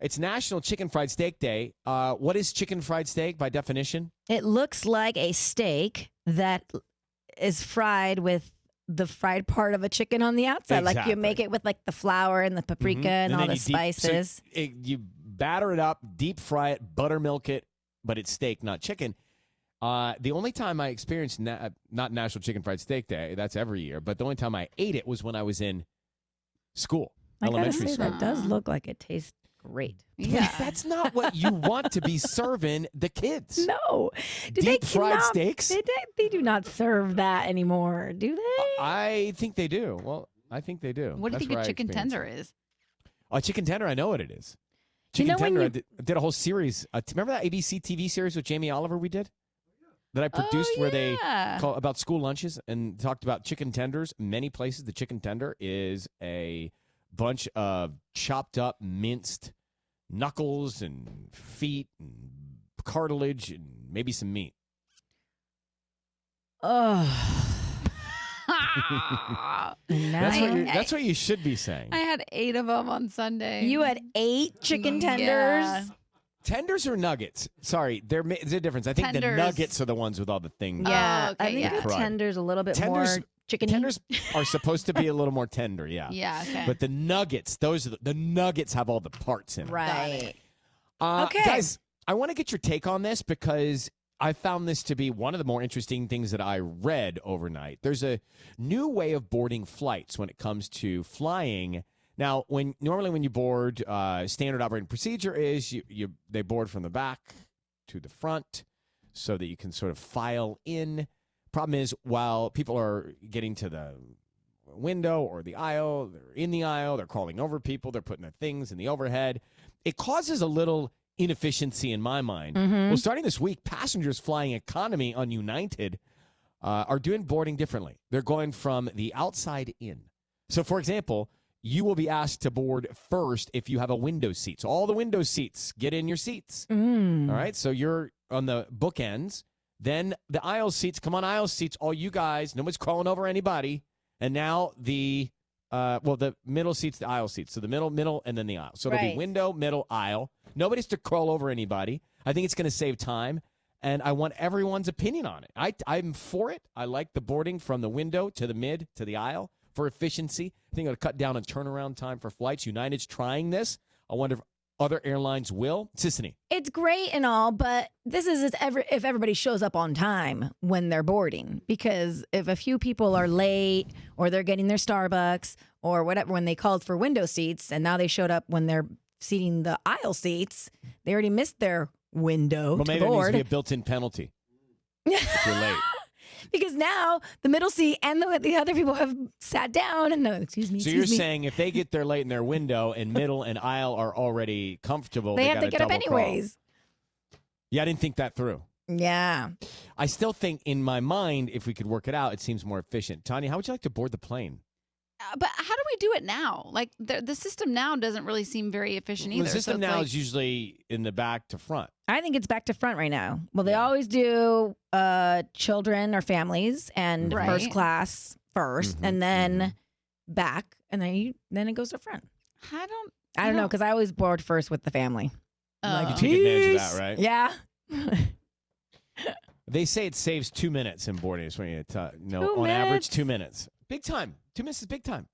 It's National Chicken Fried Steak Day. What is chicken fried steak by definition? It looks like a steak that is fried with the fried part of a chicken on the outside. Exactly. Like you make it with like the flour and the paprika and all the spices. You batter it up, deep fry it, buttermilk it, but it's steak, not chicken. The only time I experienced, not National Chicken Fried Steak Day, that's every year, but the only time I ate it was when I was in school, elementary school. That does look like it tastes great. Yeah. That's not what you want to be serving the kids. No. Deep fried steaks? They do not serve that anymore, do they? I think they do. Well, I think they do. What do you think a chicken tender is? A chicken tender, I know what it is. Chicken tender, I did a whole series. Remember that ABC TV series with Jamie Oliver we did? That I produced where they call about school lunches and talked about chicken tenders. In many places, the chicken tender is a bunch of chopped up, minced knuckles and feet and cartilage and maybe some meat. That's what you should be saying. I had 8 of them on Sunday. You had 8 chicken tenders? Yeah. Tenders or nuggets? Sorry, there's a difference. I think the nuggets are the ones with all the things. Yeah, I think the tenders a little bit more chicken. Tenders are supposed to be a little more tender, yeah. Yeah, okay. But the nuggets, those are the nuggets have all the parts in them. Right. Okay. Guys, I want to get your take on this because I found this to be one of the more interesting things that I read overnight. There's a new way of boarding flights when it comes to flying. Now, normally when you board, standard operating procedure is they board from the back to the front so that you can sort of file in. Problem is, while people are getting to the window or the aisle, they're in the aisle, they're crawling over people, they're putting their things in the overhead. It causes a little inefficiency in my mind. Well, starting this week, passengers flying economy on United are doing boarding differently. They're going from the outside in. So, for example, you will be asked to board first if you have a window seat. So all the window seats, get in your seats. All right, so you're on the bookends. Then the aisle seats, come on aisle seats, all you guys, nobody's crawling over anybody. And now the middle seats, the aisle seats. So the middle, and then the aisle. So it'll be window, middle, aisle. Nobody's to crawl over anybody. I think it's going to save time. And I want everyone's opinion on it. I'm for it. I like the boarding from the window to the mid to the aisle for efficiency. I think it'll cut down on turnaround time for flights. United's trying this. I wonder if other airlines will. Sissany. It's great and all, but this is if everybody shows up on time when they're boarding. Because if a few people are late or they're getting their Starbucks or whatever when they called for window seats and now they showed up when they're seating the aisle seats, they already missed their window to maybe there board. needs to be a built-in penalty if you're late. Because now the middle seat and the other people have sat down and excuse me. So you're saying if they get there late in their window and middle and aisle are already comfortable, they have to get up anyways. Yeah, I didn't think that through. Yeah. I still think in my mind, if we could work it out, it seems more efficient. Tanya, how would you like to board the plane? But how do we do it now? Like the system now doesn't really seem very efficient either. The system now is usually in the back to front. I think it's back to front right now. Well, they always do children or families and first class first, and then back, and then it goes to front. I don't know because I always board first with the family. You take advantage of that, right? Yeah. They say it saves 2 minutes in boarding. It's when on average 2 minutes. Big time. 2 minutes is big time.